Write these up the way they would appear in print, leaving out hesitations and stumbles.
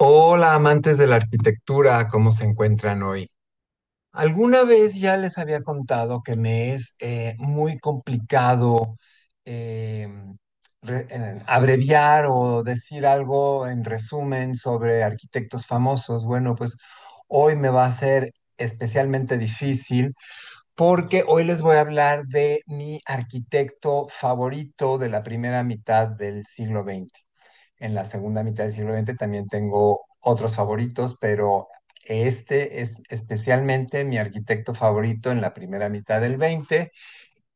Hola, amantes de la arquitectura, ¿cómo se encuentran hoy? Alguna vez ya les había contado que me es muy complicado eh, abreviar o decir algo en resumen sobre arquitectos famosos. Bueno, pues hoy me va a ser especialmente difícil porque hoy les voy a hablar de mi arquitecto favorito de la primera mitad del siglo XX. En la segunda mitad del siglo XX también tengo otros favoritos, pero este es especialmente mi arquitecto favorito en la primera mitad del XX.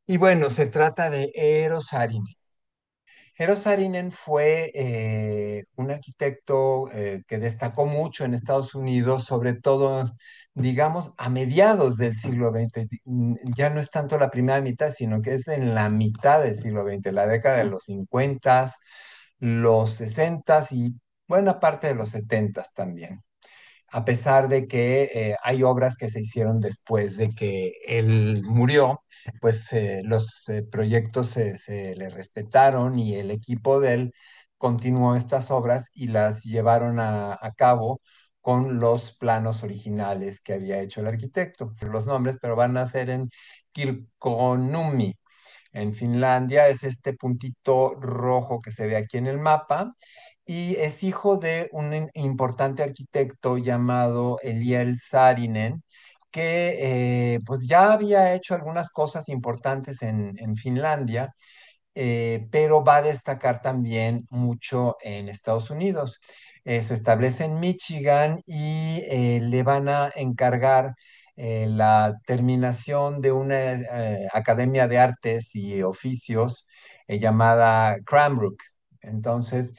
Y bueno, se trata de Eero Saarinen. Eero Saarinen fue un arquitecto que destacó mucho en Estados Unidos, sobre todo, digamos, a mediados del siglo XX. Ya no es tanto la primera mitad, sino que es en la mitad del siglo XX, la década de los 50, los 60 y buena parte de los 70 también, a pesar de que hay obras que se hicieron después de que él murió, pues los proyectos se le respetaron y el equipo de él continuó estas obras y las llevaron a cabo con los planos originales que había hecho el arquitecto. Los nombres, pero van a ser en Kirkkonummi. En Finlandia es este puntito rojo que se ve aquí en el mapa y es hijo de un importante arquitecto llamado Eliel Saarinen, que pues ya había hecho algunas cosas importantes en Finlandia, pero va a destacar también mucho en Estados Unidos. Se establece en Michigan y le van a encargar la terminación de una academia de artes y oficios llamada Cranbrook. Entonces,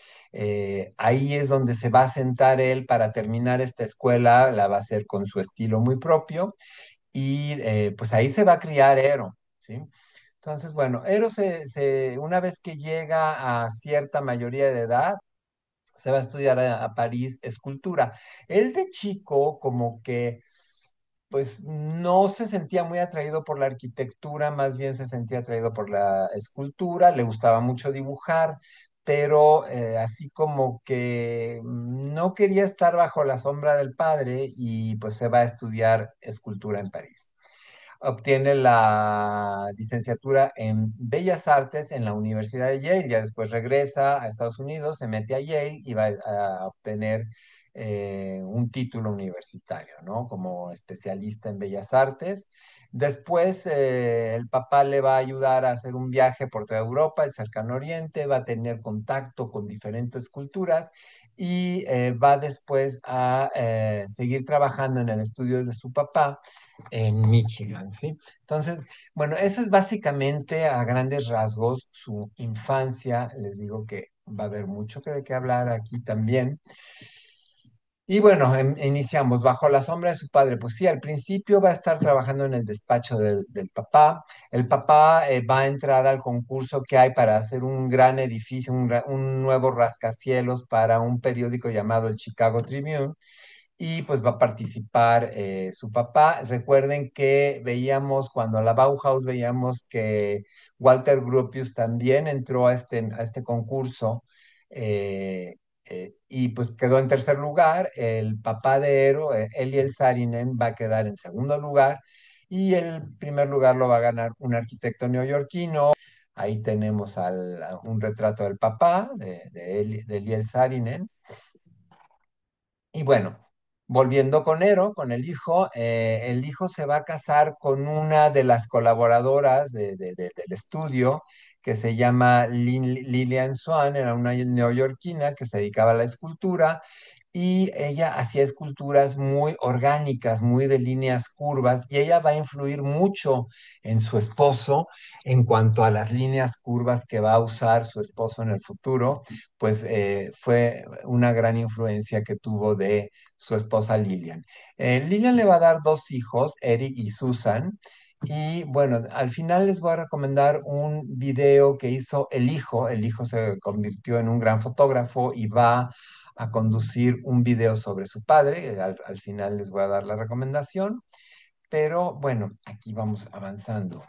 ahí es donde se va a sentar él para terminar esta escuela, la va a hacer con su estilo muy propio y pues ahí se va a criar Ero, ¿sí? Entonces, bueno, Eros una vez que llega a cierta mayoría de edad, se va a estudiar a París escultura. Él de chico como que pues no se sentía muy atraído por la arquitectura, más bien se sentía atraído por la escultura, le gustaba mucho dibujar, pero así como que no quería estar bajo la sombra del padre y pues se va a estudiar escultura en París. Obtiene la licenciatura en Bellas Artes en la Universidad de Yale, ya después regresa a Estados Unidos, se mete a Yale y va a obtener un título universitario, ¿no? Como especialista en Bellas Artes. Después el papá le va a ayudar a hacer un viaje por toda Europa, el Cercano Oriente, va a tener contacto con diferentes culturas y va después a seguir trabajando en el estudio de su papá en Michigan, ¿sí? Entonces, bueno, esa es básicamente a grandes rasgos su infancia. Les digo que va a haber mucho que de qué hablar aquí también. Y bueno, iniciamos bajo la sombra de su padre. Pues sí, al principio va a estar trabajando en el despacho del papá. El papá va a entrar al concurso que hay para hacer un gran edificio, un nuevo rascacielos para un periódico llamado el Chicago Tribune y pues va a participar su papá. Recuerden que veíamos cuando la Bauhaus, veíamos que Walter Gropius también entró a este concurso eh, y pues quedó en tercer lugar. El papá de Eero, Eliel Saarinen, va a quedar en segundo lugar y el primer lugar lo va a ganar un arquitecto neoyorquino. Ahí tenemos un retrato del papá, de Eliel Saarinen. Y bueno, volviendo con Ero, con el hijo se va a casar con una de las colaboradoras del estudio que se llama Lillian Swan, era una neoyorquina que se dedicaba a la escultura y ella hacía esculturas muy orgánicas, muy de líneas curvas y ella va a influir mucho en su esposo en cuanto a las líneas curvas que va a usar su esposo en el futuro pues fue una gran influencia que tuvo de su esposa Lillian. Lillian le va a dar dos hijos, Eric y Susan. Y bueno, al final les voy a recomendar un video que hizo el hijo. El hijo se convirtió en un gran fotógrafo y va a conducir un video sobre su padre. Al final les voy a dar la recomendación. Pero bueno, aquí vamos avanzando.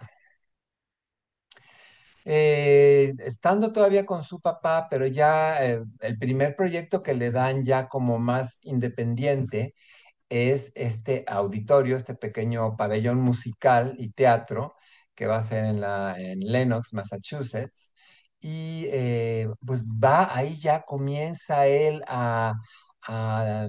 estando todavía con su papá, pero ya el primer proyecto que le dan ya como más independiente es este auditorio, este pequeño pabellón musical y teatro que va a ser en Lenox, Massachusetts. Y pues va, ahí ya comienza él a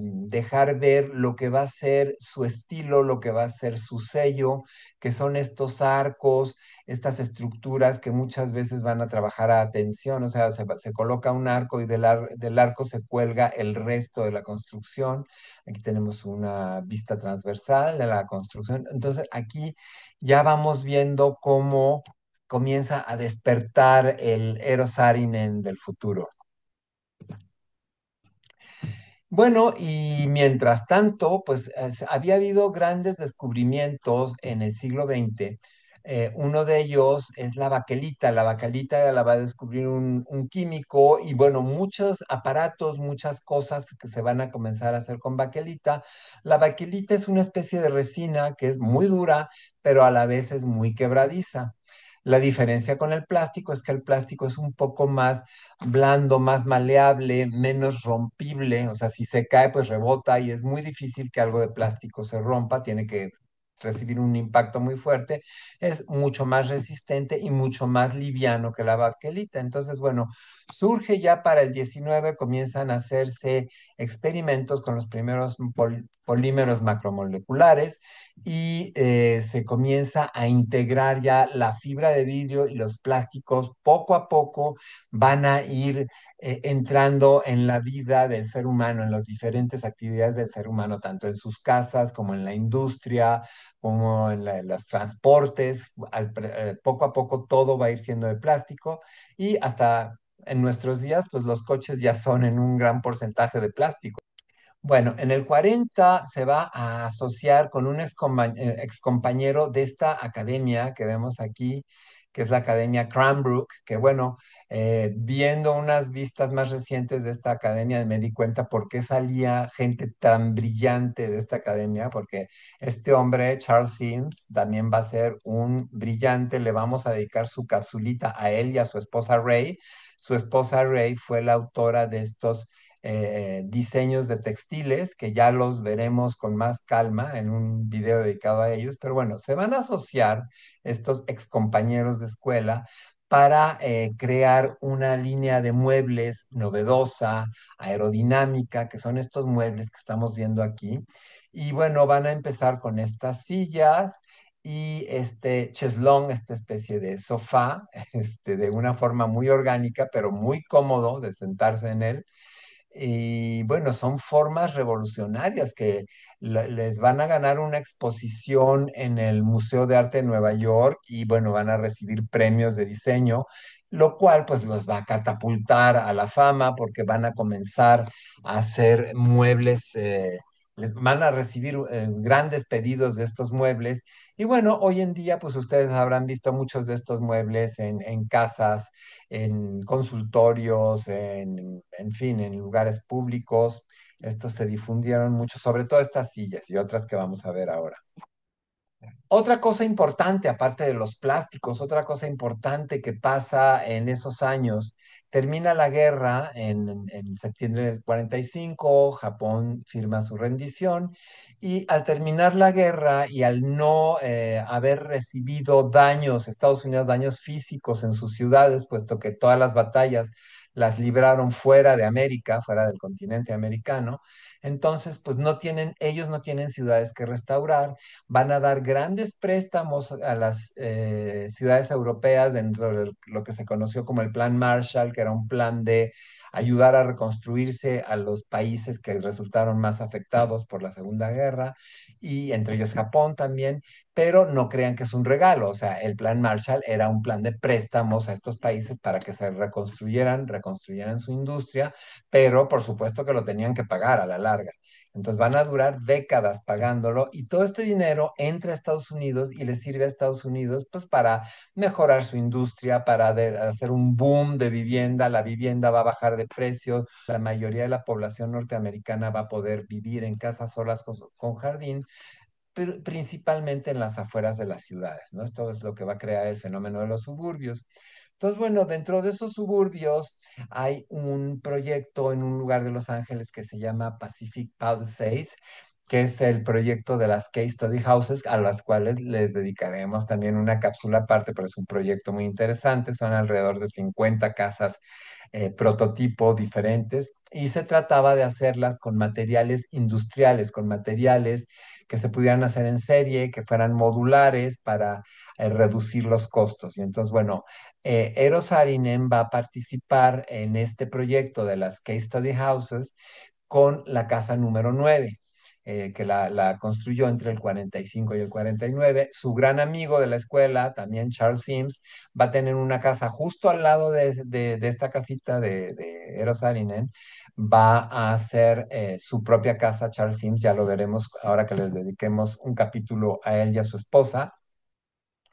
dejar ver lo que va a ser su estilo, lo que va a ser su sello, que son estos arcos, estas estructuras que muchas veces van a trabajar a tensión, o sea, se coloca un arco y del arco se cuelga el resto de la construcción. Aquí tenemos una vista transversal de la construcción. Entonces, aquí ya vamos viendo cómo comienza a despertar el Eero Saarinen del futuro. Bueno, y mientras tanto, pues había habido grandes descubrimientos en el siglo XX. Uno de ellos es la baquelita. La baquelita la va a descubrir un químico y bueno, muchos aparatos, muchas cosas que se van a comenzar a hacer con baquelita. La baquelita es una especie de resina que es muy dura, pero a la vez es muy quebradiza. La diferencia con el plástico es que el plástico es un poco más blando, más maleable, menos rompible. O sea, si se cae, pues rebota y es muy difícil que algo de plástico se rompa, tiene que recibir un impacto muy fuerte. Es mucho más resistente y mucho más liviano que la baquelita. Entonces, bueno, surge ya para el 19, comienzan a hacerse experimentos con los primeros polímeros macromoleculares y se comienza a integrar ya la fibra de vidrio y los plásticos poco a poco van a ir entrando en la vida del ser humano, en las diferentes actividades del ser humano, tanto en sus casas como en la industria, como en los transportes. Poco a poco todo va a ir siendo de plástico y hasta en nuestros días, pues los coches ya son en un gran porcentaje de plástico. Bueno, en el 40 se va a asociar con un excompañero de esta academia que vemos aquí, que es la Academia Cranbrook, que bueno, viendo unas vistas más recientes de esta academia me di cuenta por qué salía gente tan brillante de esta academia, porque este hombre, Charles Sims, también va a ser un brillante, le vamos a dedicar su capsulita a él y a su esposa Ray. Su esposa Ray fue la autora de estos diseños de textiles, que ya los veremos con más calma en un video dedicado a ellos, pero bueno, se van a asociar estos excompañeros de escuela para crear una línea de muebles novedosa, aerodinámica, que son estos muebles que estamos viendo aquí. Y bueno, van a empezar con estas sillas y este cheslón, esta especie de sofá, de una forma muy orgánica, pero muy cómodo de sentarse en él. Y bueno, son formas revolucionarias que les van a ganar una exposición en el Museo de Arte de Nueva York y bueno, van a recibir premios de diseño, lo cual pues los va a catapultar a la fama porque van a comenzar a hacer muebles. Les van a recibir grandes pedidos de estos muebles y bueno, hoy en día pues ustedes habrán visto muchos de estos muebles en casas, en consultorios, en fin, en lugares públicos. Estos se difundieron mucho, sobre todo estas sillas y otras que vamos a ver ahora. Otra cosa importante, aparte de los plásticos, otra cosa importante que pasa en esos años, termina la guerra en septiembre del 45, Japón firma su rendición y al terminar la guerra y al no haber recibido daños, Estados Unidos, daños físicos en sus ciudades, puesto que todas las batallas las libraron fuera de América, fuera del continente americano, entonces pues ellos no tienen ciudades que restaurar, van a dar grandes préstamos a las ciudades europeas dentro de lo que se conoció como el Plan Marshall, que era un plan de ayudar a reconstruirse a los países que resultaron más afectados por la Segunda Guerra, y entre ellos Japón también, pero no crean que es un regalo, o sea, el Plan Marshall era un plan de préstamos a estos países para que se reconstruyeran su industria, pero por supuesto que lo tenían que pagar a la larga. Entonces van a durar décadas pagándolo y todo este dinero entra a Estados Unidos y le sirve a Estados Unidos pues para mejorar su industria, para hacer un boom de vivienda, la vivienda va a bajar de precio, la mayoría de la población norteamericana va a poder vivir en casas solas con jardín, pero principalmente en las afueras de las ciudades, ¿no? Esto es lo que va a crear el fenómeno de los suburbios. Entonces, bueno, dentro de esos suburbios hay un proyecto en un lugar de Los Ángeles que se llama Pacific Palisades, que es el proyecto de las Case Study Houses, a las cuales les dedicaremos también una cápsula aparte, pero es un proyecto muy interesante. Son alrededor de 50 casas prototipo diferentes y se trataba de hacerlas con materiales industriales, con materiales que se pudieran hacer en serie, que fueran modulares para reducir los costos. Y entonces, bueno, Eros Saarinen va a participar en este proyecto de las Case Study Houses con la casa número 9, que la construyó entre el 45 y el 49. Su gran amigo de la escuela, también Charles Sims, va a tener una casa justo al lado de esta casita de Eero Saarinen. Va a hacer su propia casa, Charles Sims, ya lo veremos ahora que les dediquemos un capítulo a él y a su esposa,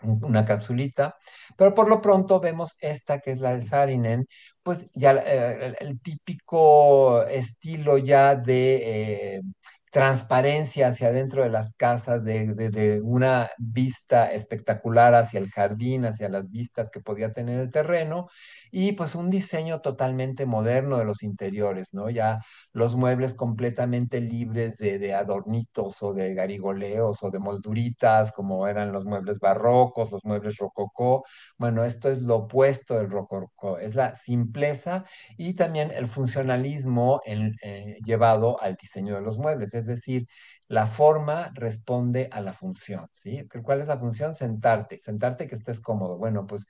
una capsulita, pero por lo pronto vemos esta que es la de Saarinen, pues ya el típico estilo ya de transparencia hacia adentro de las casas, de una vista espectacular hacia el jardín, hacia las vistas que podía tener el terreno, y pues un diseño totalmente moderno de los interiores, ¿no? Ya los muebles completamente libres de adornitos o de garigoleos o de molduritas, como eran los muebles barrocos, los muebles rococó. Bueno, esto es lo opuesto del rococó, es la simpleza y también el funcionalismo llevado al diseño de los muebles, es decir, la forma responde a la función, ¿sí? ¿Cuál es la función? Sentarte, sentarte que estés cómodo. Bueno, pues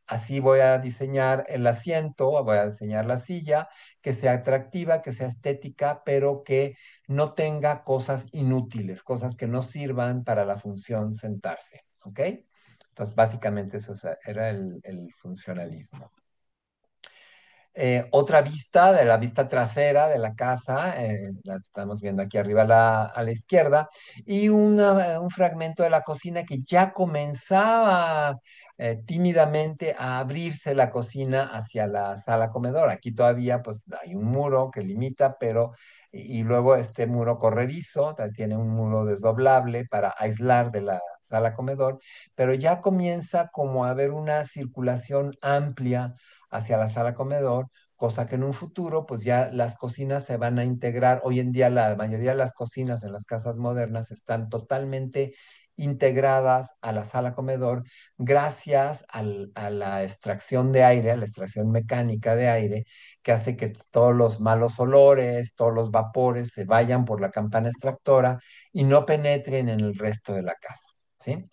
así voy a diseñar el asiento, voy a diseñar la silla, que sea atractiva, que sea estética, pero que no tenga cosas inútiles, cosas que no sirvan para la función sentarse, ¿ok? Entonces, básicamente eso era el funcionalismo. Otra vista de la vista trasera de la casa, la estamos viendo aquí arriba a la izquierda, y un fragmento de la cocina que ya comenzaba tímidamente a abrirse la cocina hacia la sala comedor. Aquí todavía pues hay un muro que limita, pero y luego este muro corredizo, tiene un muro desdoblable para aislar de la sala comedor, pero ya comienza como a haber una circulación amplia hacia la sala comedor, cosa que en un futuro, pues ya las cocinas se van a integrar. Hoy en día la mayoría de las cocinas en las casas modernas están totalmente integradas a la sala comedor gracias a la extracción de aire, a la extracción mecánica de aire, que hace que todos los malos olores, todos los vapores se vayan por la campana extractora y no penetren en el resto de la casa, ¿sí?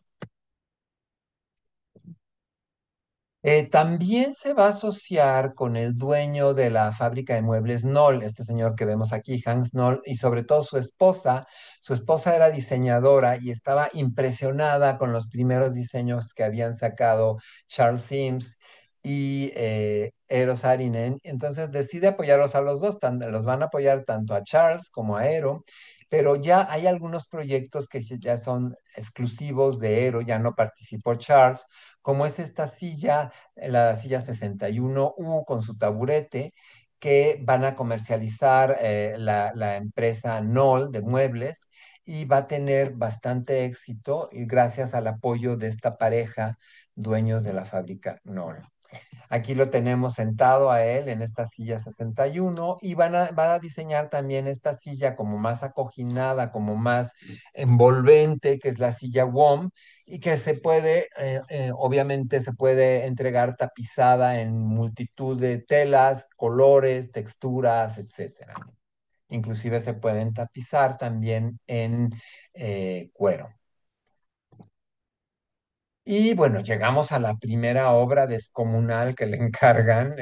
También se va a asociar con el dueño de la fábrica de muebles Knoll, este señor que vemos aquí, Hans Knoll, y sobre todo su esposa. Su esposa era diseñadora y estaba impresionada con los primeros diseños que habían sacado Charles Sims y Eero Saarinen. Entonces decide apoyarlos a los dos, los van a apoyar tanto a Charles como a Eero, pero ya hay algunos proyectos que ya son exclusivos de Eero, ya no participó Charles, como es esta silla, la silla 61U con su taburete, que van a comercializar la empresa Knoll de muebles y va a tener bastante éxito y gracias al apoyo de esta pareja, dueños de la fábrica Knoll. Aquí lo tenemos sentado a él en esta silla 61 y van a diseñar también esta silla como más acoginada, como más envolvente, que es la silla WOM y que se puede, obviamente se puede entregar tapizada en multitud de telas, colores, texturas, etcétera. Inclusive se pueden tapizar también en cuero. Y bueno, llegamos a la primera obra descomunal que le encargan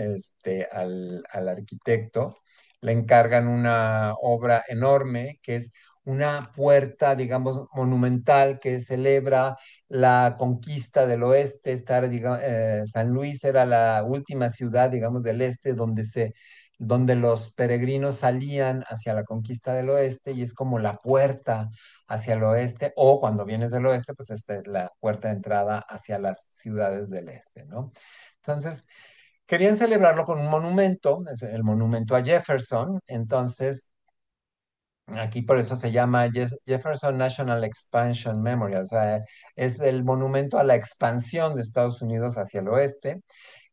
al arquitecto. Le encargan una obra enorme que es una puerta, digamos, monumental que celebra la conquista del oeste. San Luis era la última ciudad, digamos, del este donde los peregrinos salían hacia la conquista del oeste y es como la puerta hacia el oeste, o cuando vienes del oeste, pues esta es la puerta de entrada hacia las ciudades del este, ¿no? Entonces, querían celebrarlo con un monumento, es el monumento a Jefferson, entonces aquí por eso se llama Jefferson National Expansion Memorial, o sea, es el monumento a la expansión de Estados Unidos hacia el oeste,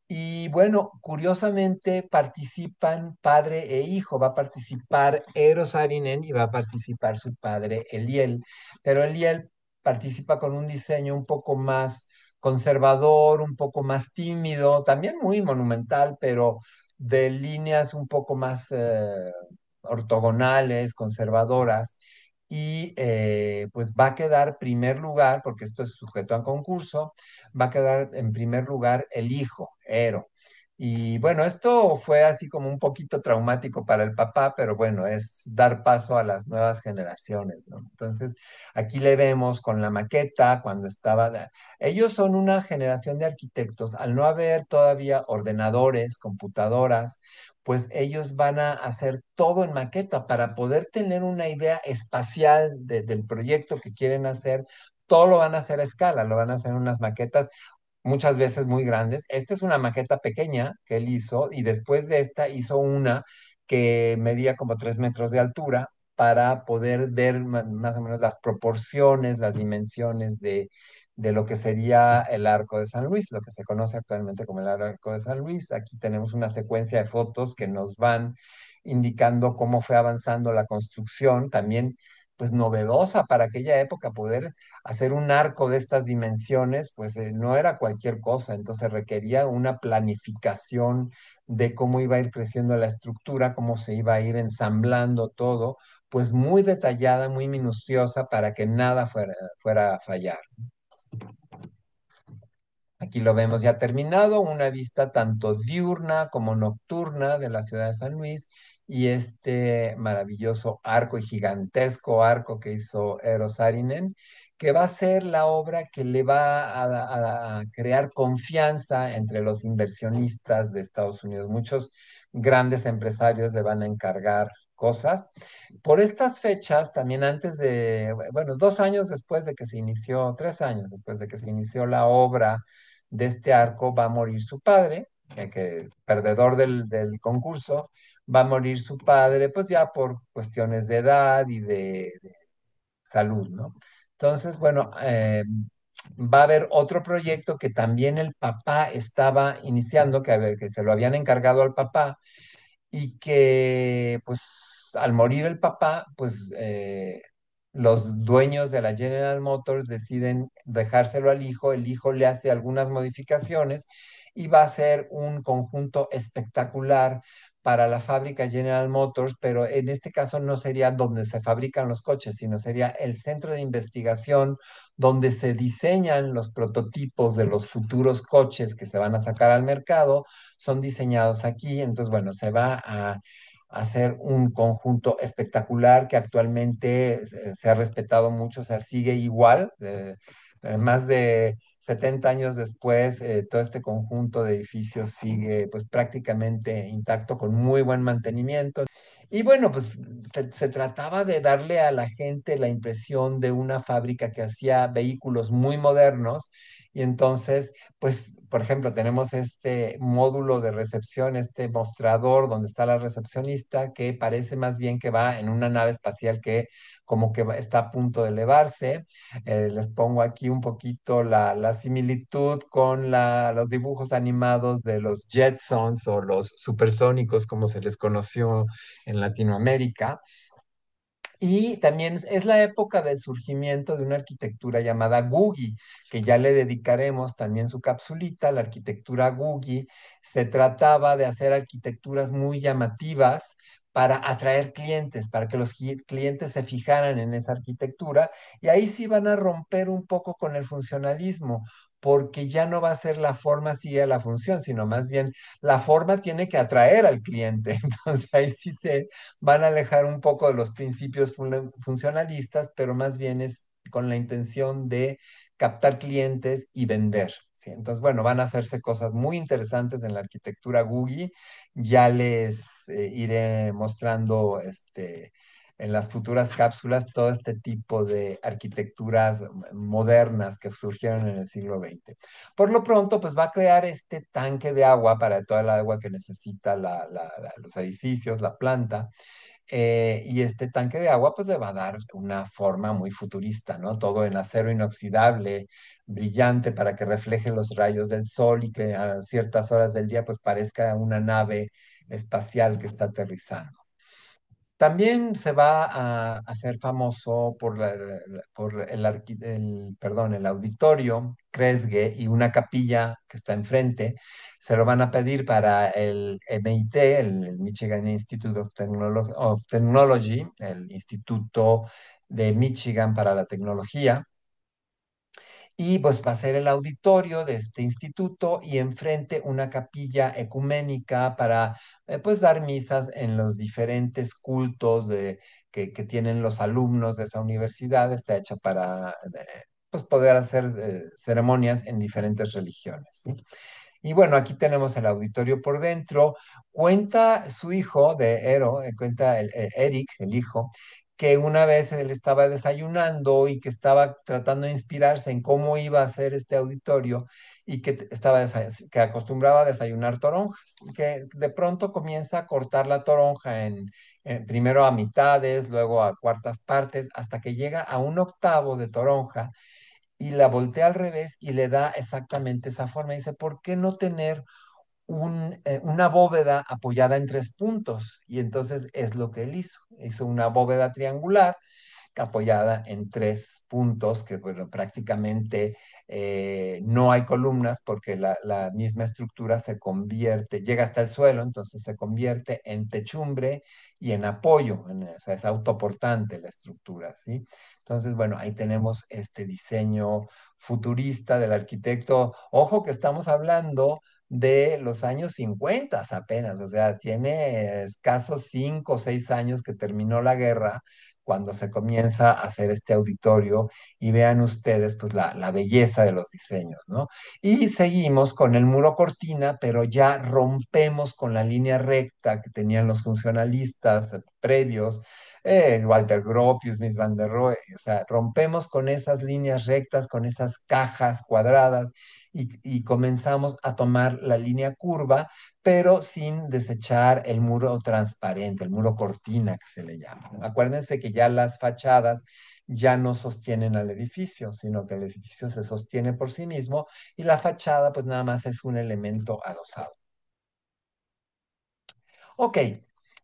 Y bueno, curiosamente participan padre e hijo. Va a participar Eero Saarinen y va a participar su padre Eliel. Pero Eliel participa con un diseño un poco más conservador, un poco más tímido, también muy monumental, pero de líneas un poco más ortogonales, conservadoras. Y pues va a quedar primer lugar, porque esto es sujeto a concurso, va a quedar en primer lugar el hijo, Ero. Y bueno, esto fue así como un poquito traumático para el papá, pero bueno, es dar paso a las nuevas generaciones, ¿no? Entonces, aquí le vemos con la maqueta cuando estaba... Ellos son una generación de arquitectos. Al no haber todavía ordenadores, computadoras, pues ellos van a hacer todo en maqueta para poder tener una idea espacial del proyecto que quieren hacer. Todo lo van a hacer a escala, lo van a hacer en unas maquetas muchas veces muy grandes. Esta es una maqueta pequeña que él hizo y después de esta hizo una que medía como 3 metros de altura para poder ver más o menos las proporciones, las dimensiones de lo que sería el Arco de San Luis, lo que se conoce actualmente como el Arco de San Luis. Aquí tenemos una secuencia de fotos que nos van indicando cómo fue avanzando la construcción, también pues novedosa para aquella época, poder hacer un arco de estas dimensiones, pues no era cualquier cosa, entonces requería una planificación de cómo iba a ir creciendo la estructura, cómo se iba a ir ensamblando todo, pues muy detallada, muy minuciosa para que nada fuera a fallar. Aquí lo vemos ya terminado, una vista tanto diurna como nocturna de la ciudad de San Luis y este maravilloso arco y gigantesco arco que hizo Eero Saarinen, que va a ser la obra que le va a crear confianza entre los inversionistas de Estados Unidos. Muchos grandes empresarios le van a encargar cosas. Por estas fechas, también antes de, bueno, 2 años después de que se inició, 3 años después de que se inició la obra de este arco, va a morir su padre, perdedor del concurso, va a morir su padre, pues ya por cuestiones de edad y de salud, ¿no? Entonces, bueno, va a haber otro proyecto que también el papá estaba iniciando, que se lo habían encargado al papá, y que pues al morir el papá, pues los dueños de la General Motors deciden dejárselo al hijo, el hijo le hace algunas modificaciones y va a ser un conjunto espectacular para la fábrica General Motors, pero en este caso no sería donde se fabrican los coches, sino sería el centro de investigación donde se diseñan los prototipos de los futuros coches que se van a sacar al mercado, son diseñados aquí. Entonces, bueno, se va a hacer un conjunto espectacular que actualmente se ha respetado mucho, o sea, sigue igual. Más de 70 años después, todo este conjunto de edificios sigue pues prácticamente intacto, con muy buen mantenimiento. Y bueno, pues se trataba de darle a la gente la impresión de una fábrica que hacía vehículos muy modernos y entonces pues, por ejemplo, tenemos este módulo de recepción, este mostrador donde está la recepcionista, que parece más bien que va en una nave espacial que como que está a punto de elevarse. Les pongo aquí un poquito la similitud con los dibujos animados de los Jetsons o los supersónicos, como se les conoció en Latinoamérica. Y también es la época del surgimiento de una arquitectura llamada Googie, que ya le dedicaremos también su capsulita. La arquitectura Googie se trataba de hacer arquitecturas muy llamativas para atraer clientes, para que los clientes se fijaran en esa arquitectura. Y ahí sí van a romper un poco con el funcionalismo, porque ya no va a ser la forma sigue la función, sino más bien la forma tiene que atraer al cliente. Entonces ahí sí se van a alejar un poco de los principios funcionalistas, pero más bien es con la intención de captar clientes y vender. ¿Sí? Entonces, bueno, van a hacerse cosas muy interesantes en la arquitectura Googie. Ya les iré mostrando en las futuras cápsulas todo este tipo de arquitecturas modernas que surgieron en el siglo XX. Por lo pronto, pues va a crear este tanque de agua para toda el agua que necesita los edificios, la planta, Y este tanque de agua pues le va a dar una forma muy futurista, ¿no? Todo en acero inoxidable, brillante para que refleje los rayos del sol y que a ciertas horas del día pues parezca una nave espacial que está aterrizando. También se va a hacer famoso por, por perdón, el auditorio Kresge y una capilla que está enfrente. Se lo van a pedir para el MIT, el Michigan Institute of Technology, el Instituto de Michigan para la Tecnología. Y pues va a ser el auditorio de este instituto y enfrente una capilla ecuménica para pues dar misas en los diferentes cultos que tienen los alumnos de esa universidad. Está hecha para pues poder hacer ceremonias en diferentes religiones, ¿sí? Y bueno, aquí tenemos el auditorio por dentro. Cuenta su hijo de Ero, cuenta Eric, el hijo, que una vez él estaba desayunando y que estaba tratando de inspirarse en cómo iba a ser este auditorio y que que acostumbraba a desayunar toronjas y que de pronto comienza a cortar la toronja primero a mitades, luego a cuartas partes, hasta que llega a un octavo de toronja y la voltea al revés y le da exactamente esa forma. Dice, ¿por qué no tener una bóveda apoyada en tres puntos? Y entonces es lo que él hizo. Hizo una bóveda triangular apoyada en tres puntos, que bueno, prácticamente no hay columnas porque la misma estructura se convierte, llega hasta el suelo, entonces se convierte en techumbre y en apoyo, o sea, es autoportante la estructura, ¿sí? Entonces, bueno, ahí tenemos este diseño futurista del arquitecto. Ojo que estamos hablando de los años 50 apenas, o sea, tiene escasos 5 o 6 años que terminó la guerra cuando se comienza a hacer este auditorio y vean ustedes pues la belleza de los diseños, ¿no? Y seguimos con el muro cortina, pero ya rompemos con la línea recta que tenían los funcionalistas previos, Walter Gropius, Mies van der Rohe, o sea, rompemos con esas líneas rectas, con esas cajas cuadradas y comenzamos a tomar la línea curva, pero sin desechar el muro transparente, el muro cortina que se le llama. Acuérdense que ya las fachadas ya no sostienen al edificio, sino que el edificio se sostiene por sí mismo y la fachada pues nada más es un elemento adosado. Ok,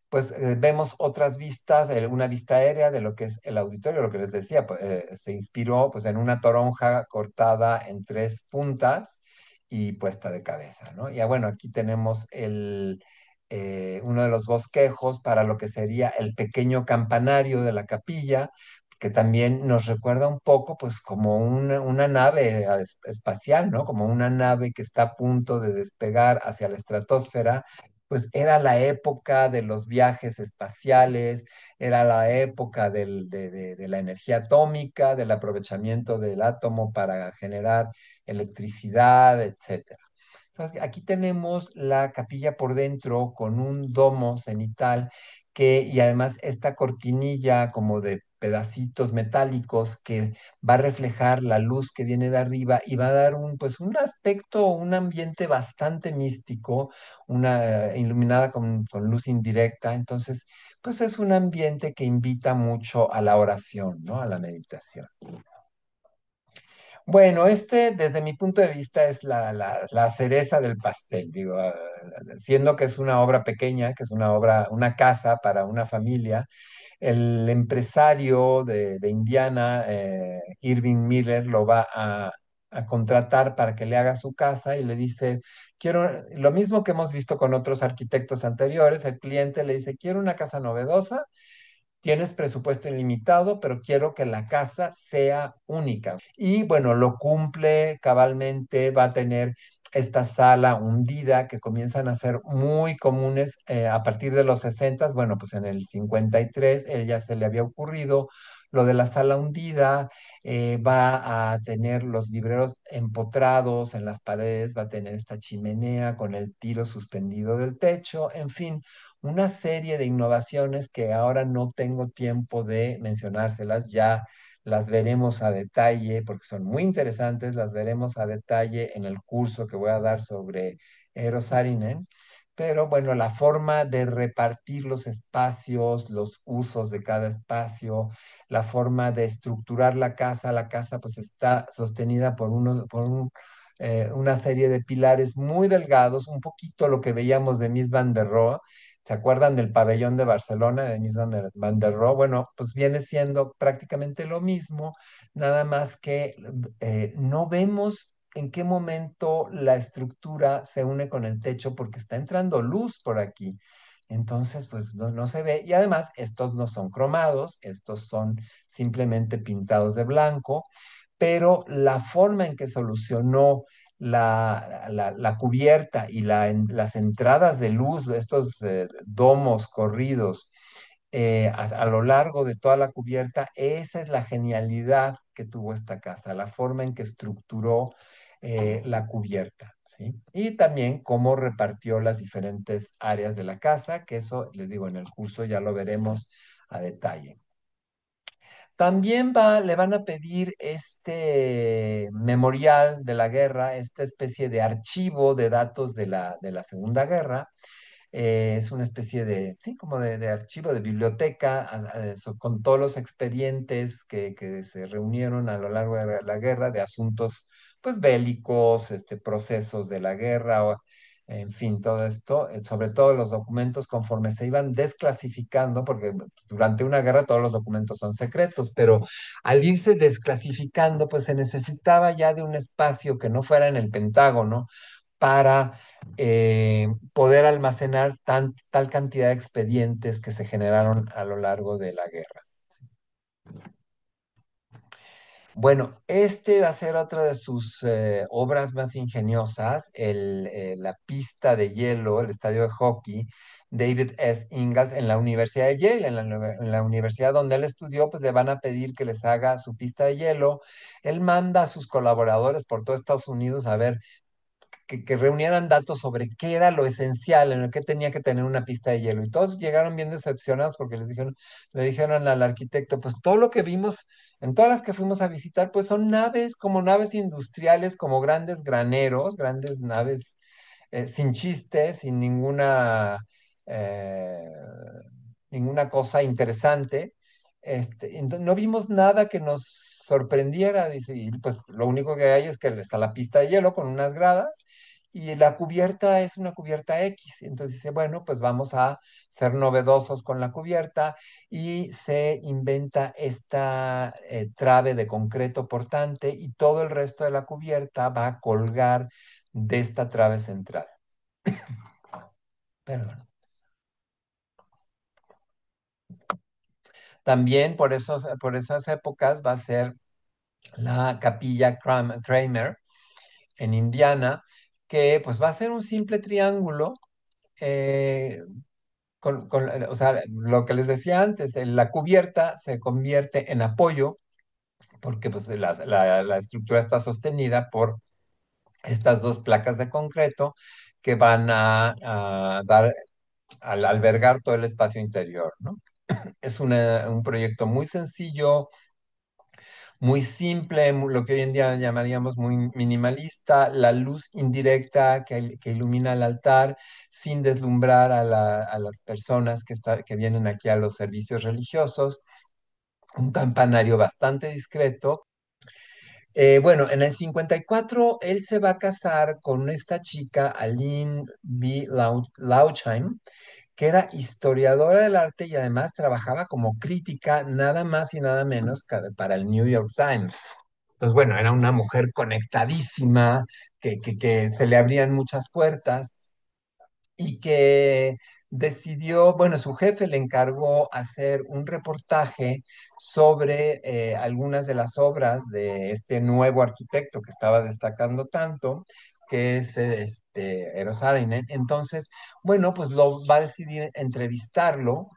pues vemos otras vistas, una vista aérea de lo que es el auditorio, lo que les decía, pues, se inspiró pues en una toronja cortada en tres puntas y puesta de cabeza, ¿no? Y bueno, aquí tenemos uno de los bosquejos para lo que sería el pequeño campanario de la capilla, que también nos recuerda un poco pues como una nave espacial, ¿no? Como una nave que está a punto de despegar hacia la estratosfera. Pues era la época de los viajes espaciales, era la época de la energía atómica, del aprovechamiento del átomo para generar electricidad, etcétera. Entonces, aquí tenemos la capilla por dentro con un domo cenital y además esta cortinilla como de pedacitos metálicos que va a reflejar la luz que viene de arriba y va a dar pues un aspecto, un ambiente bastante místico, una iluminada con luz indirecta. Entonces, pues es un ambiente que invita mucho a la oración, ¿no? A la meditación. Bueno, este desde mi punto de vista es la cereza del pastel, digo, siendo que es una obra pequeña, que es una obra, una casa para una familia. El empresario de Indiana, Irving Miller, lo va a contratar para que le haga su casa y le dice, quiero, lo mismo que hemos visto con otros arquitectos anteriores, el cliente le dice, quiero una casa novedosa, tienes presupuesto ilimitado, pero quiero que la casa sea única. Y bueno, lo cumple cabalmente, va a tener esta sala hundida que comienzan a ser muy comunes a partir de los 60. Bueno, pues en el 53 él ya se le había ocurrido lo de la sala hundida, va a tener los libreros empotrados en las paredes, va a tener esta chimenea con el tiro suspendido del techo, en fin, una serie de innovaciones que ahora no tengo tiempo de mencionárselas, ya las veremos a detalle porque son muy interesantes, las veremos a detalle en el curso que voy a dar sobre Eero Saarinen, pero bueno, la forma de repartir los espacios, los usos de cada espacio, la forma de estructurar la casa pues está sostenida una serie de pilares muy delgados, un poquito lo que veíamos de Mies van der Rohe. ¿Se acuerdan del pabellón de Barcelona de Mies van der Rohe? Bueno, pues viene siendo prácticamente lo mismo, nada más que no vemos en qué momento la estructura se une con el techo porque está entrando luz por aquí. Entonces, pues no se ve. Y además, estos no son cromados, estos son simplemente pintados de blanco, pero la forma en que solucionó la cubierta y las entradas de luz, estos domos corridos a lo largo de toda la cubierta, esa es la genialidad que tuvo esta casa, la forma en que estructuró la cubierta, ¿sí? Y también cómo repartió las diferentes áreas de la casa, que eso, les digo, en el curso ya lo veremos a detalle. También le van a pedir este memorial de la guerra, esta especie de archivo de datos de la Segunda Guerra. Es una especie de, sí, como de archivo, de biblioteca, con todos los expedientes que se reunieron a lo largo de la guerra, de asuntos, pues, bélicos, procesos de la guerra, en fin, todo esto, sobre todo los documentos conforme se iban desclasificando, porque durante una guerra todos los documentos son secretos, pero al irse desclasificando, pues se necesitaba ya de un espacio que no fuera en el Pentágono para poder almacenar tal cantidad de expedientes que se generaron a lo largo de la guerra. Bueno, este va a ser otra de sus obras más ingeniosas, la pista de hielo, el estadio de hockey, David S. Ingalls en la Universidad de Yale, en la universidad donde él estudió, pues le van a pedir que les haga su pista de hielo. Él manda a sus colaboradores por todo Estados Unidos a ver que reunieran datos sobre qué era lo esencial, en el que tenía que tener una pista de hielo. Y todos llegaron bien decepcionados porque le dijeron al arquitecto, pues todo lo que vimos en todas las que fuimos a visitar, pues son naves, como naves industriales, como grandes graneros, grandes naves sin chiste, sin eh, ninguna cosa interesante. No vimos nada que nos sorprendiera, dice, y pues lo único que hay es que está la pista de hielo con unas gradas y la cubierta es una cubierta X. Entonces dice, bueno, pues vamos a ser novedosos con la cubierta y se inventa esta trave de concreto portante y todo el resto de la cubierta va a colgar de esta trave central. Perdón. También por esas épocas va a ser la capilla Kramer en Indiana, que pues va a ser un simple triángulo, eh, o sea, lo que les decía antes, la cubierta se convierte en apoyo, porque pues la estructura está sostenida por estas dos placas de concreto que van a dar, al albergar todo el espacio interior, ¿no? Es un proyecto muy sencillo, muy simple, lo que hoy en día llamaríamos muy minimalista, la luz indirecta que ilumina el altar sin deslumbrar a las personas que vienen aquí a los servicios religiosos, un campanario bastante discreto. Bueno, en el 54 él se va a casar con esta chica, Aline B. Lautheim, que era historiadora del arte y además trabajaba como crítica nada más y nada menos que para el New York Times. Entonces, bueno, era una mujer conectadísima, que se le abrían muchas puertas y que decidió, bueno, su jefe le encargó hacer un reportaje sobre algunas de las obras de este nuevo arquitecto que estaba destacando tanto, que es Eero Saarinen. Entonces, bueno, pues lo va a decidir entrevistarlo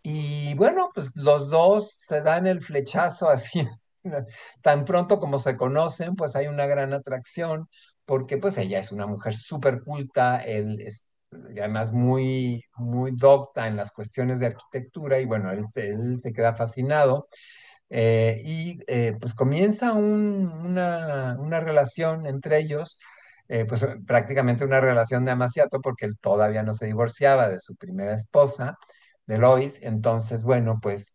y bueno, pues los dos se dan el flechazo así, tan pronto como se conocen, pues hay una gran atracción, porque pues ella es una mujer súper culta, él es y además muy docta en las cuestiones de arquitectura, y bueno, él se queda fascinado, y pues comienza una relación entre ellos, pues prácticamente una relación de amaciato porque él todavía no se divorciaba de su primera esposa, de Lois. Entonces, bueno, pues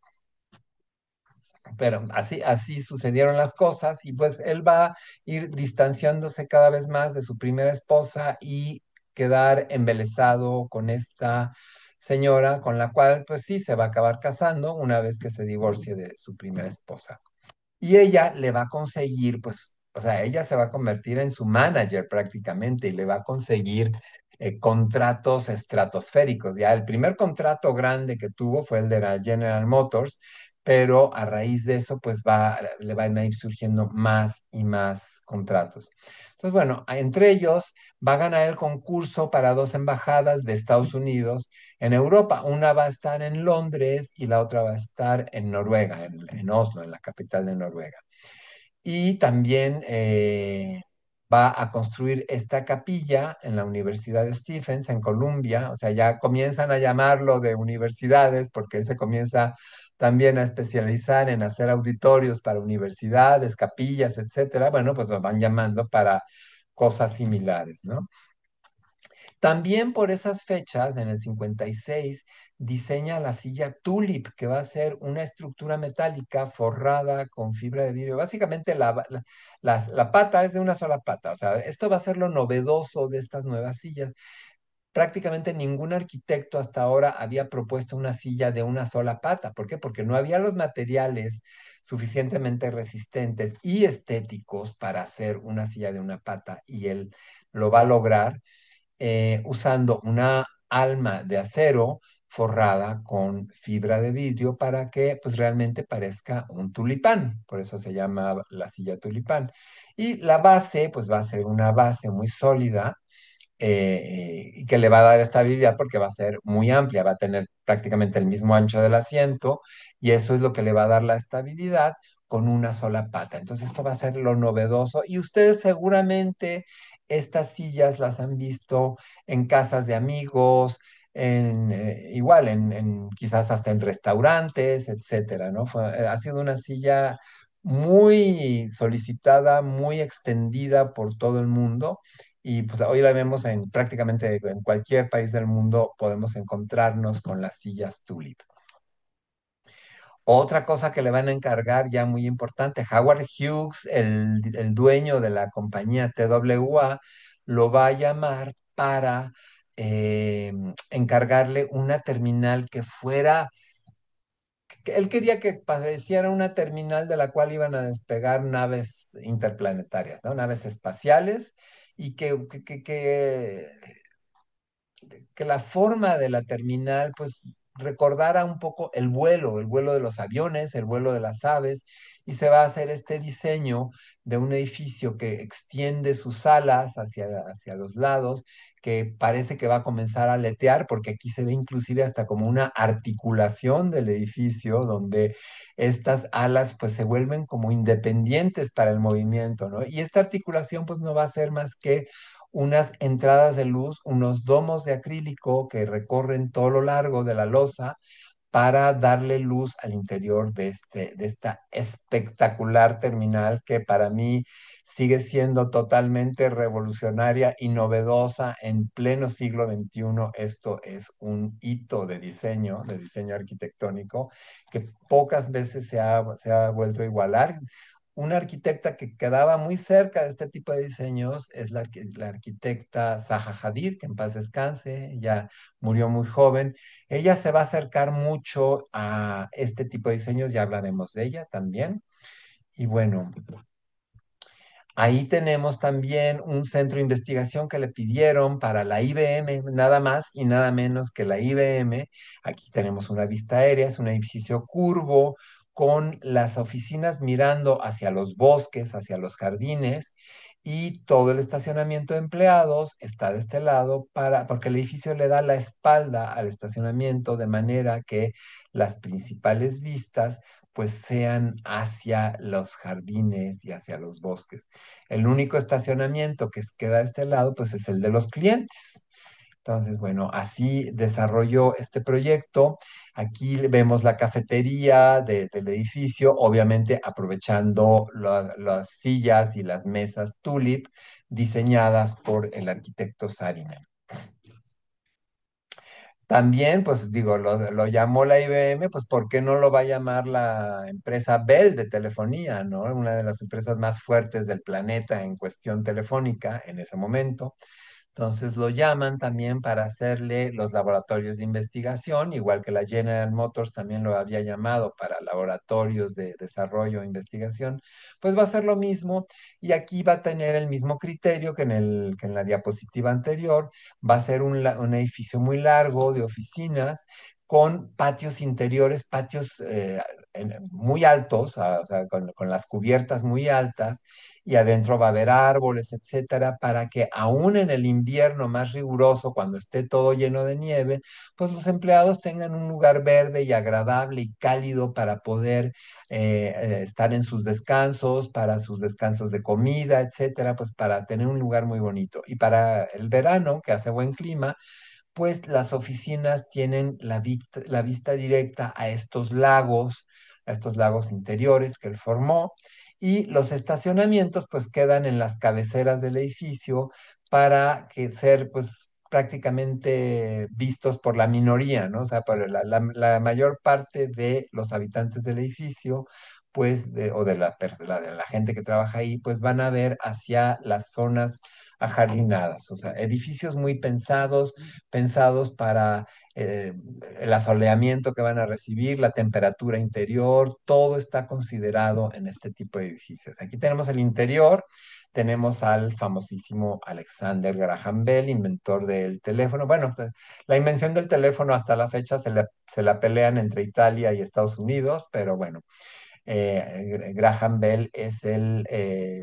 pero así sucedieron las cosas y pues él va a ir distanciándose cada vez más de su primera esposa y quedar embelesado con esta señora con la cual pues sí se va a acabar casando una vez que se divorcie de su primera esposa. Y ella le va a conseguir, pues, o sea, ella se va a convertir en su manager prácticamente y le va a conseguir contratos estratosféricos. Ya el primer contrato grande que tuvo fue el de la General Motors, pero a raíz de eso, pues le van a ir surgiendo más y más contratos. Entonces, bueno, entre ellos va a ganar el concurso para dos embajadas de Estados Unidos en Europa. Una va a estar en Londres y la otra va a estar en Noruega, en Oslo, en la capital de Noruega. Y también va a construir esta capilla en la Universidad de Stephens, en Columbia. O sea, ya comienzan a llamarlo de universidades porque él se comienza también a especializar en hacer auditorios para universidades, capillas, etcétera. Bueno, pues lo van llamando para cosas similares, ¿no? También por esas fechas, en el 56, diseña la silla Tulip, que va a ser una estructura metálica forrada con fibra de vidrio. Básicamente la pata es de una sola pata. O sea, esto va a ser lo novedoso de estas nuevas sillas. Prácticamente ningún arquitecto hasta ahora había propuesto una silla de una sola pata. ¿Por qué? Porque no había los materiales suficientemente resistentes y estéticos para hacer una silla de una pata y él lo va a lograr usando una alma de acero forrada con fibra de vidrio para que pues realmente parezca un tulipán, por eso se llama la silla tulipán. Y la base pues va a ser una base muy sólida y que le va a dar estabilidad porque va a ser muy amplia, va a tener prácticamente el mismo ancho del asiento y eso es lo que le va a dar la estabilidad con una sola pata. Entonces esto va a ser lo novedoso y ustedes seguramente estas sillas las han visto en casas de amigos, igual quizás hasta en restaurantes, etcétera, ¿no? Ha sido una silla muy solicitada, muy extendida por todo el mundo y pues hoy la vemos en prácticamente en cualquier país del mundo podemos encontrarnos con las sillas Tulip. Otra cosa que le van a encargar ya muy importante, Howard Hughes, el dueño de la compañía TWA, lo va a llamar para encargarle una terminal que fuera, que él quería que pareciera una terminal de la cual iban a despegar naves interplanetarias, ¿no? Naves espaciales y que la forma de la terminal, pues recordara un poco el vuelo de los aviones, el vuelo de las aves, y se va a hacer este diseño de un edificio que extiende sus alas hacia los lados, que parece que va a comenzar a aletear, porque aquí se ve inclusive hasta como una articulación del edificio, donde estas alas pues se vuelven como independientes para el movimiento, ¿no? Y esta articulación pues no va a ser más que unas entradas de luz, unos domos de acrílico que recorren todo lo largo de la losa para darle luz al interior de esta espectacular terminal que para mí sigue siendo totalmente revolucionaria y novedosa en pleno siglo XXI. Esto es un hito de diseño arquitectónico, que pocas veces se ha vuelto a igualar. Una arquitecta que quedaba muy cerca de este tipo de diseños es la arquitecta Zaha Hadid, que en paz descanse, ya murió muy joven. Ella se va a acercar mucho a este tipo de diseños, ya hablaremos de ella también. Y bueno, ahí tenemos también un centro de investigación que le pidieron para la IBM, nada más y nada menos que la IBM. Aquí tenemos una vista aérea, es un edificio curvo con las oficinas mirando hacia los bosques, hacia los jardines y todo el estacionamiento de empleados está de este lado porque el edificio le da la espalda al estacionamiento de manera que las principales vistas pues sean hacia los jardines y hacia los bosques. El único estacionamiento que queda de este lado, pues es el de los clientes. Entonces, bueno, así desarrolló este proyecto. Aquí vemos la cafetería del edificio, obviamente aprovechando las sillas y las mesas Tulip diseñadas por el arquitecto Saarinen. También, pues digo, lo llamó la IBM, pues ¿por qué no lo va a llamar la empresa Bell de telefonía, ¿no? Una de las empresas más fuertes del planeta en cuestión telefónica en ese momento. Entonces lo llaman también para hacerle los laboratorios de investigación, igual que la General Motors también lo había llamado para laboratorios de desarrollo e investigación, pues va a ser lo mismo y aquí va a tener el mismo criterio que en la diapositiva anterior. Va a ser un edificio muy largo de oficinas con patios interiores, patios muy altos, o sea, con las cubiertas muy altas y adentro va a haber árboles, etcétera, para que aún en el invierno más riguroso, cuando esté todo lleno de nieve, pues los empleados tengan un lugar verde y agradable y cálido para poder estar en sus descansos, para sus descansos de comida, etcétera, pues para tener un lugar muy bonito. Y para el verano, que hace buen clima, pues las oficinas tienen la vista directa a estos lagos interiores que él formó, y los estacionamientos pues quedan en las cabeceras del edificio para que ser pues prácticamente vistos por la minoría, ¿no? O sea, por la mayor parte de los habitantes del edificio, pues, o de la gente que trabaja ahí, pues van a ver hacia las zonas ajardinadas, o sea, edificios muy pensados para eh, el asoleamiento que van a recibir, la temperatura interior, todo está considerado en este tipo de edificios. Aquí tenemos el interior, tenemos al famosísimo Alexander Graham Bell, inventor del teléfono. Bueno, pues, la invención del teléfono hasta la fecha se la pelean entre Italia y Estados Unidos, pero bueno, Graham Bell es el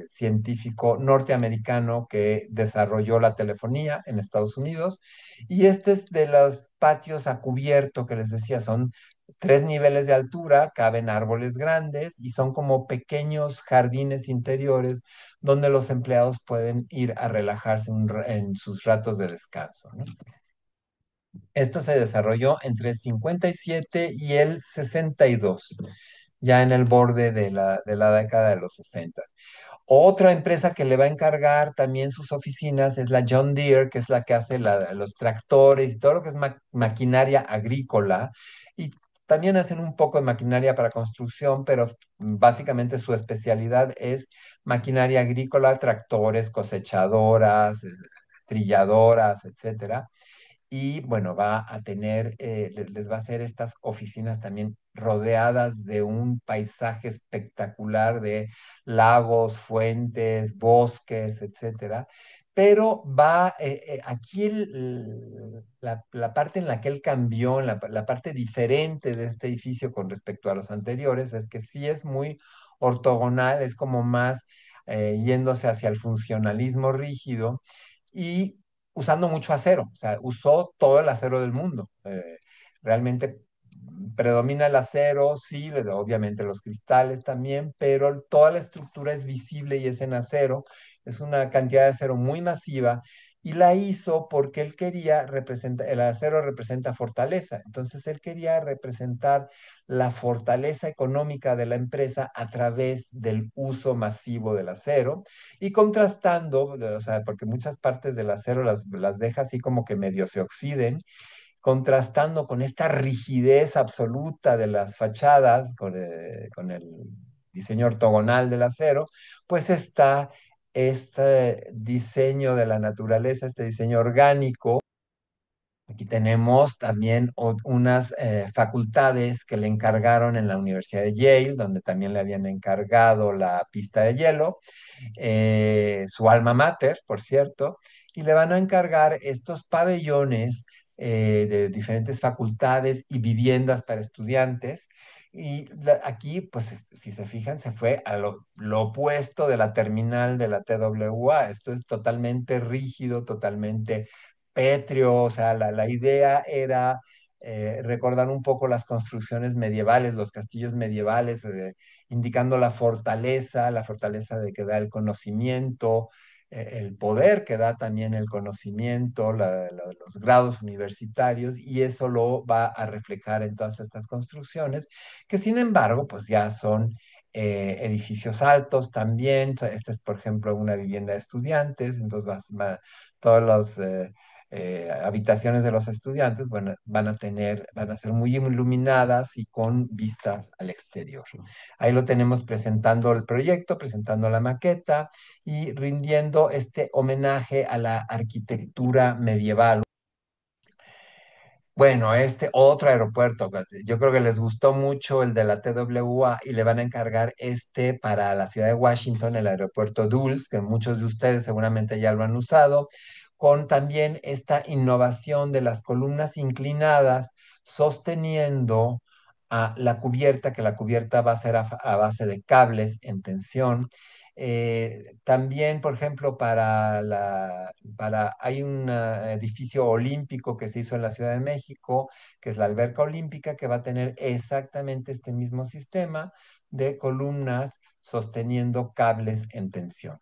científico norteamericano que desarrolló la telefonía en Estados Unidos. Y este es de los patios a cubierto que les decía, son 3 niveles de altura, caben árboles grandes y son como pequeños jardines interiores donde los empleados pueden ir a relajarse en sus ratos de descanso, ¿no? Esto se desarrolló entre el 57 y el 62, ya en el borde de la década de los 60. Otra empresa que le va a encargar también sus oficinas es la John Deere, que es la que hace los tractores y todo lo que es maquinaria agrícola. Y también hacen un poco de maquinaria para construcción, pero básicamente su especialidad es maquinaria agrícola, tractores, cosechadoras, trilladoras, etcétera. Y bueno, va a tener, les va a hacer estas oficinas también rodeadas de un paisaje espectacular de lagos, fuentes, bosques, etcétera. Pero va, aquí la parte en la que él cambió, la parte diferente de este edificio con respecto a los anteriores, es que sí es muy ortogonal, es como más yéndose hacia el funcionalismo rígido y usando mucho acero, o sea, usó todo el acero del mundo. Realmente predomina el acero, sí, obviamente los cristales también, pero toda la estructura es visible y es en acero, es una cantidad de acero muy masiva. Y la hizo porque él quería representar, el acero representa fortaleza, entonces él quería representar la fortaleza económica de la empresa a través del uso masivo del acero y contrastando, o sea, porque muchas partes del acero las deja así como que medio se oxiden, contrastando con esta rigidez absoluta de las fachadas, con el diseño ortogonal del acero, pues está este diseño de la naturaleza, este diseño orgánico. Aquí tenemos también unas facultades que le encargaron en la Universidad de Yale, donde también le habían encargado la pista de hielo, su alma mater, por cierto, y le van a encargar estos pabellones de diferentes facultades y viviendas para estudiantes. Y aquí, pues si se fijan, se fue a lo opuesto de la terminal de la TWA. Esto es totalmente rígido, totalmente pétreo, o sea, la idea era recordar un poco las construcciones medievales, los castillos medievales, indicando la fortaleza de que da el conocimiento, el poder que da también el conocimiento, los grados universitarios, y eso lo va a reflejar en todas estas construcciones, que sin embargo, pues ya son edificios altos también. Esta es, por ejemplo, una vivienda de estudiantes, entonces todos los habitaciones de los estudiantes van a ser muy iluminadas y con vistas al exterior. Ahí lo tenemos presentando el proyecto, presentando la maqueta y rindiendo este homenaje a la arquitectura medieval. Bueno, este otro aeropuerto, yo creo que les gustó mucho el de la TWA y le van a encargar este para la ciudad de Washington, el aeropuerto Dulles, que muchos de ustedes seguramente ya lo han usado, con también esta innovación de las columnas inclinadas sosteniendo a la cubierta, que la cubierta va a ser a base de cables en tensión. También, por ejemplo, hay un edificio olímpico que se hizo en la Ciudad de México, que es la Alberca Olímpica, que va a tener exactamente este mismo sistema de columnas sosteniendo cables en tensión.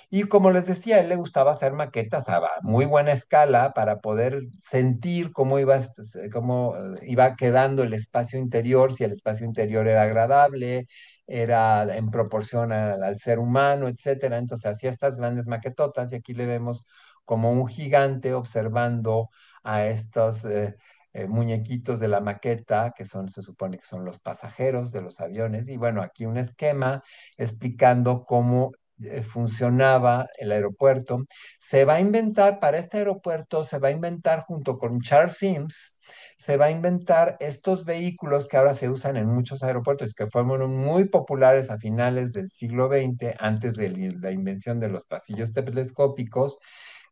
Y como les decía, a él le gustaba hacer maquetas a muy buena escala para poder sentir cómo iba quedando el espacio interior, si el espacio interior era agradable, era en proporción al ser humano, etcétera. Entonces hacía estas grandes maquetotas y aquí le vemos como un gigante observando a estos muñequitos de la maqueta, que se supone que son los pasajeros de los aviones. Y bueno, aquí un esquema explicando cómo funcionaba el aeropuerto. Se va a inventar, para este aeropuerto, se va a inventar junto con Charles Sims, se va a inventar estos vehículos que ahora se usan en muchos aeropuertos, que fueron muy populares a finales del siglo XX, antes de la invención de los pasillos telescópicos,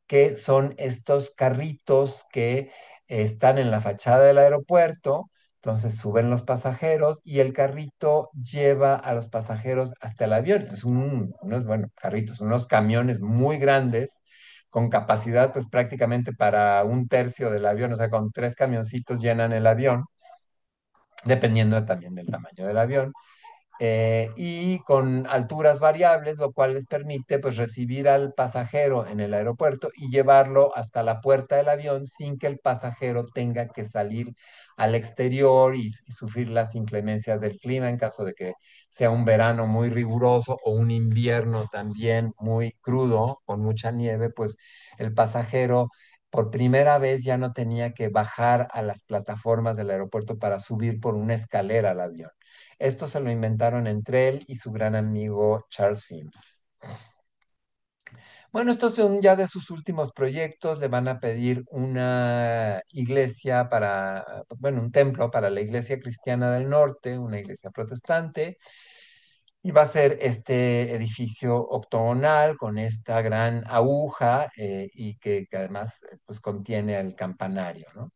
que son estos carritos que están en la fachada del aeropuerto. Entonces suben los pasajeros y el carrito lleva a los pasajeros hasta el avión. Unos, bueno, carritos, unos camiones muy grandes con capacidad pues prácticamente para un tercio del avión, o sea, con tres camioncitos llenan el avión, dependiendo también del tamaño del avión, y con alturas variables, lo cual les permite pues recibir al pasajero en el aeropuerto y llevarlo hasta la puerta del avión sin que el pasajero tenga que salir al exterior y sufrir las inclemencias del clima en caso de que sea un verano muy riguroso o un invierno también muy crudo con mucha nieve, pues el pasajero por primera vez ya no tenía que bajar a las plataformas del aeropuerto para subir por una escalera al avión. Esto se lo inventaron entre él y su gran amigo Charles Sims. Bueno, estos son ya de sus últimos proyectos. Le van a pedir una iglesia bueno, un templo para la Iglesia Cristiana del Norte, una iglesia protestante. Y va a ser este edificio octogonal con esta gran aguja y que además pues contiene el campanario, ¿no?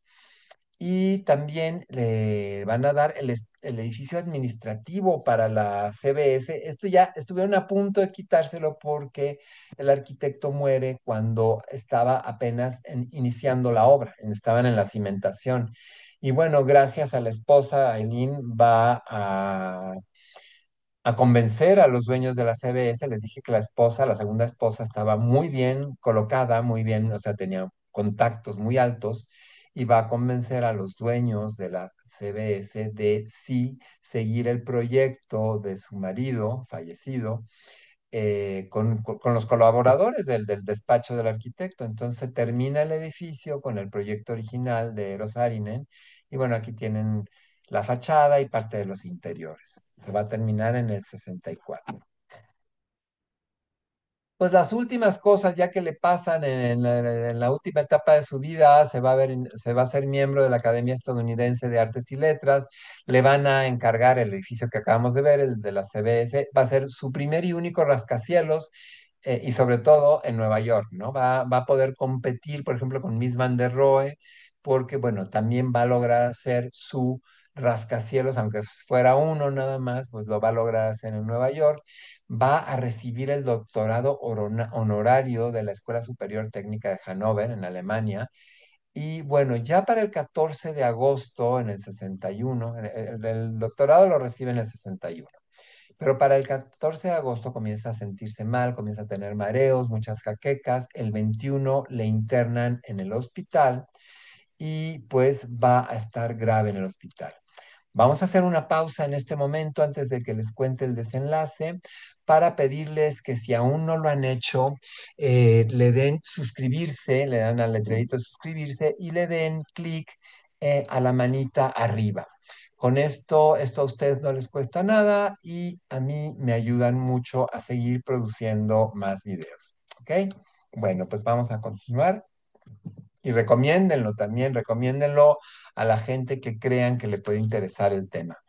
Y también le van a dar el edificio administrativo para la CBS. Esto ya estuvieron a punto de quitárselo porque el arquitecto muere cuando estaba apenas iniciando la obra, estaban en la cimentación. Y bueno, gracias a la esposa, Aileen va a convencer a los dueños de la CBS. Les dije que la esposa, la segunda esposa, estaba muy bien colocada, muy bien, o sea, tenía contactos muy altos y va a convencer a los dueños de la CBS de sí seguir el proyecto de su marido fallecido con los colaboradores del despacho del arquitecto. Entonces se termina el edificio con el proyecto original de Eros Saarinen y bueno, aquí tienen la fachada y parte de los interiores. Se va a terminar en el 64. Pues las últimas cosas ya que le pasan en la última etapa de su vida, se va a ser miembro de la Academia Estadounidense de Artes y Letras, le van a encargar el edificio que acabamos de ver, el de la CBS, va a ser su primer y único rascacielos, y sobre todo en Nueva York, ¿no? Va a poder competir, por ejemplo, con Miss Van der Rohe, porque, bueno, también va a lograr hacer su rascacielos, aunque fuera uno nada más, pues lo va a lograr hacer en Nueva York. Va a recibir el doctorado honorario de la Escuela Superior Técnica de Hannover, en Alemania. Y bueno, ya para el 14 de agosto en el 61, el doctorado lo recibe en el 61. Pero para el 14 de agosto comienza a sentirse mal, comienza a tener mareos, muchas jaquecas. El 21 le internan en el hospital y pues va a estar grave en el hospital. Vamos a hacer una pausa en este momento antes de que les cuente el desenlace para pedirles que si aún no lo han hecho, le den suscribirse, le dan al letrerito de suscribirse y le den clic a la manita arriba. Con esto a ustedes no les cuesta nada y a mí me ayudan mucho a seguir produciendo más videos. ¿Ok? Bueno, pues vamos a continuar. Y recomiéndenlo también, recomiéndenlo a la gente que crean que le puede interesar el tema.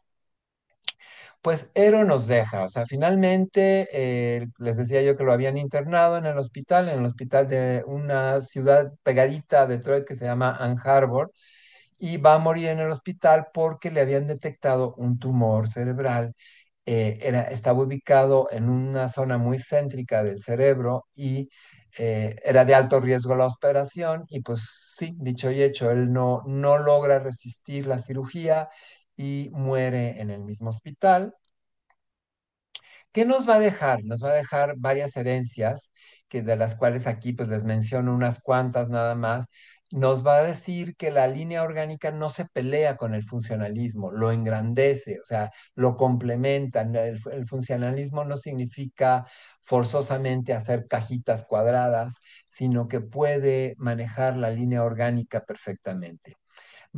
Pues Ero nos deja, o sea, finalmente les decía yo que lo habían internado en el hospital de una ciudad pegadita a Detroit que se llama Ann Arbor, y va a morir en el hospital porque le habían detectado un tumor cerebral. Estaba ubicado en una zona muy céntrica del cerebro y era de alto riesgo la operación y pues sí, dicho y hecho, él no logra resistir la cirugía y muere en el mismo hospital. ¿Qué nos va a dejar? Nos va a dejar varias herencias, que de las cuales aquí pues les menciono unas cuantas nada más. Nos va a decir que la línea orgánica no se pelea con el funcionalismo, lo engrandece, o sea, lo complementa. No, el funcionalismo no significa forzosamente hacer cajitas cuadradas, sino que puede manejar la línea orgánica perfectamente.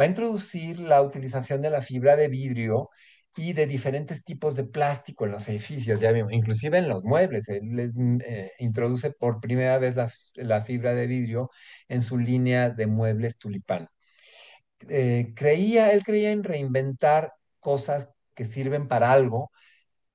Va a introducir la utilización de la fibra de vidrio y de diferentes tipos de plástico en los edificios, ya vimos, inclusive en los muebles. Él introduce por primera vez la fibra de vidrio en su línea de muebles Tulipán. Él creía en reinventar cosas que sirven para algo,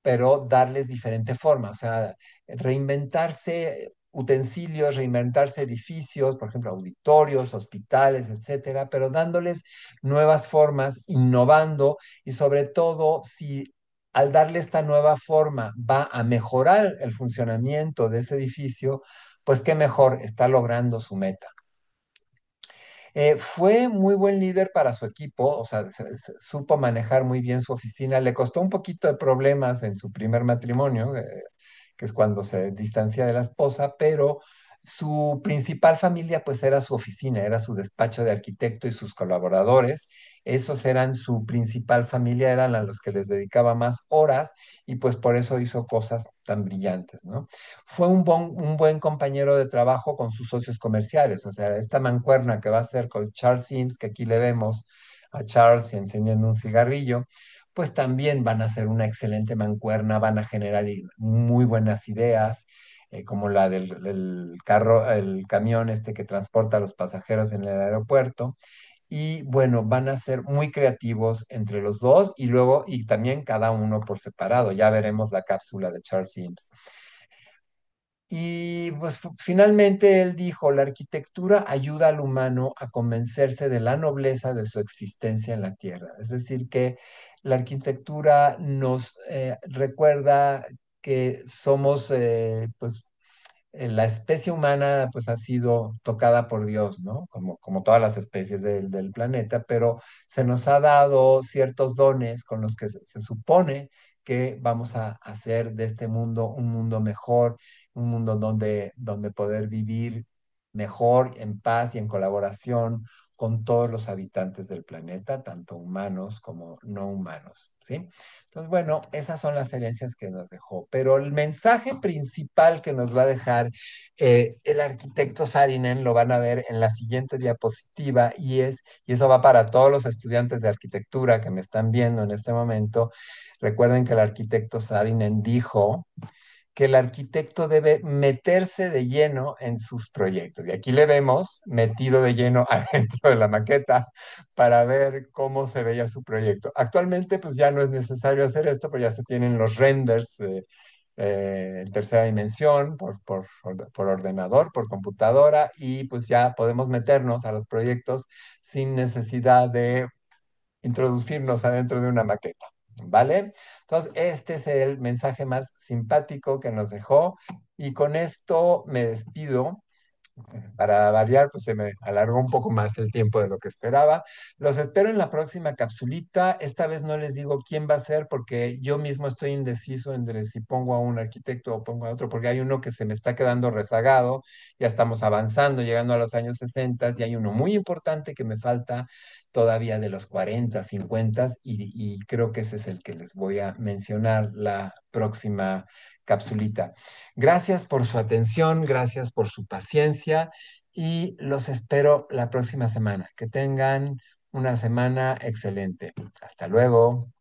pero darles diferente forma, o sea, reinventarse utensilios, reinventarse edificios, por ejemplo, auditorios, hospitales, etcétera, pero dándoles nuevas formas, innovando y sobre todo si al darle esta nueva forma va a mejorar el funcionamiento de ese edificio, pues qué mejor, está logrando su meta. Fue muy buen líder para su equipo, o sea, supo manejar muy bien su oficina. Le costó un poquito de problemas en su primer matrimonio, que es cuando se distancia de la esposa, pero su principal familia pues era su oficina, era su despacho de arquitecto y sus colaboradores. Esos eran su principal familia, eran a los que les dedicaba más horas y pues por eso hizo cosas tan brillantes, ¿no? Fue un buen compañero de trabajo con sus socios comerciales, o sea, esta mancuerna que va a hacer con Charles Sims, que aquí le vemos a Charles encendiendo un cigarrillo, pues también van a ser una excelente mancuerna, van a generar muy buenas ideas, como la del carro, el camión este que transporta a los pasajeros en el aeropuerto. Y bueno, van a ser muy creativos entre los dos y luego, y también cada uno por separado. Ya veremos la cápsula de Charles Sims. Y pues finalmente él dijo, la arquitectura ayuda al humano a convencerse de la nobleza de su existencia en la tierra. Es decir, que la arquitectura nos recuerda que somos pues la especie humana pues ha sido tocada por Dios, ¿no? Como todas las especies del planeta, pero se nos ha dado ciertos dones con los que se supone que vamos a hacer de este mundo un mundo mejor, un mundo donde poder vivir mejor, en paz y en colaboración con todos los habitantes del planeta, tanto humanos como no humanos, ¿sí? Entonces, bueno, esas son las herencias que nos dejó, pero el mensaje principal que nos va a dejar el arquitecto Saarinen lo van a ver en la siguiente diapositiva y eso va para todos los estudiantes de arquitectura que me están viendo en este momento. Recuerden que el arquitecto Saarinen dijo que el arquitecto debe meterse de lleno en sus proyectos. Y aquí le vemos metido de lleno adentro de la maqueta para ver cómo se veía su proyecto. Actualmente, pues ya no es necesario hacer esto, pues ya se tienen los renders en tercera dimensión por ordenador, por computadora, y pues ya podemos meternos a los proyectos sin necesidad de introducirnos adentro de una maqueta, ¿vale? Entonces, este es el mensaje más simpático que nos dejó y con esto me despido. Para variar, pues se me alargó un poco más el tiempo de lo que esperaba. Los espero en la próxima capsulita. Esta vez no les digo quién va a ser porque yo mismo estoy indeciso entre si pongo a un arquitecto o pongo a otro, porque hay uno que se me está quedando rezagado. Ya estamos avanzando, llegando a los años 60 y hay uno muy importante que me falta todavía de los 40, 50 y creo que ese es el que les voy a mencionar la próxima capsulita. Gracias por su atención, gracias por su paciencia y los espero la próxima semana. Que tengan una semana excelente. Hasta luego.